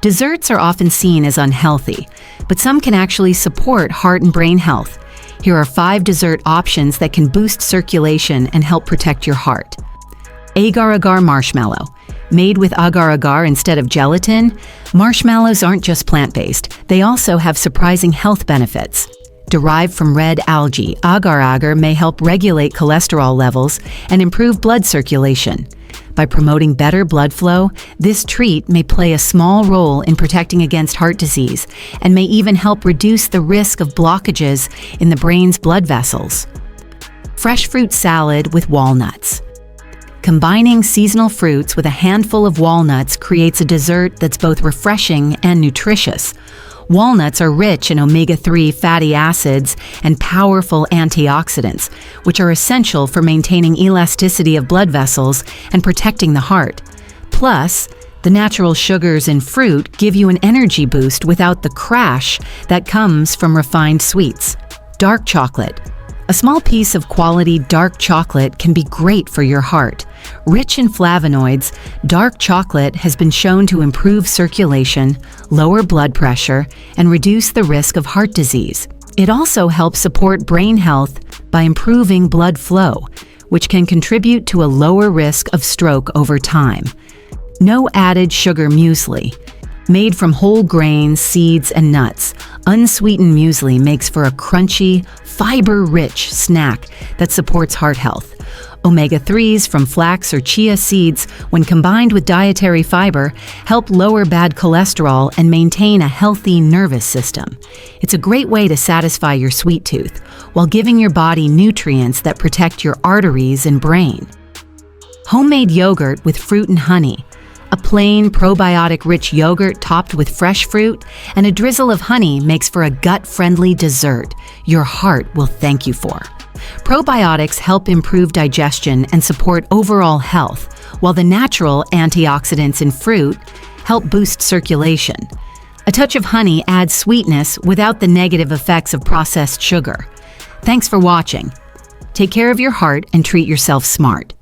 Desserts are often seen as unhealthy, but some can actually support heart and brain health. Here are 5 dessert options that can boost circulation and help protect your heart. Agar-agar marshmallow. Made with agar-agar instead of gelatin, marshmallows aren't just plant-based, they also have surprising health benefits. Derived from red algae, agar-agar may help regulate cholesterol levels and improve blood circulation. By promoting better blood flow, this treat may play a small role in protecting against heart disease and may even help reduce the risk of blockages in the brain's blood vessels. Fresh fruit salad with walnuts. Combining seasonal fruits with a handful of walnuts creates a dessert that's both refreshing and nutritious. Walnuts are rich in omega-3 fatty acids and powerful antioxidants, which are essential for maintaining elasticity of blood vessels and protecting the heart. Plus, the natural sugars in fruit give you an energy boost without the crash that comes from refined sweets. Dark chocolate. A small piece of quality dark chocolate can be great for your heart. Rich in flavonoids, dark chocolate has been shown to improve circulation, lower blood pressure, and reduce the risk of heart disease. It also helps support brain health by improving blood flow, which can contribute to a lower risk of stroke over time. No added sugar muesli. Made from whole grains, seeds, and nuts, unsweetened muesli makes for a crunchy, fiber-rich snack that supports heart health. Omega-3s from flax or chia seeds, when combined with dietary fiber, help lower bad cholesterol and maintain a healthy nervous system. It's a great way to satisfy your sweet tooth while giving your body nutrients that protect your arteries and brain. Homemade yogurt with fruit and honey. A plain, probiotic-rich yogurt topped with fresh fruit and a drizzle of honey makes for a gut-friendly dessert your heart will thank you for. Probiotics help improve digestion and support overall health, while the natural antioxidants in fruit help boost circulation. A touch of honey adds sweetness without the negative effects of processed sugar. Thanks for watching. Take care of your heart and treat yourself smart.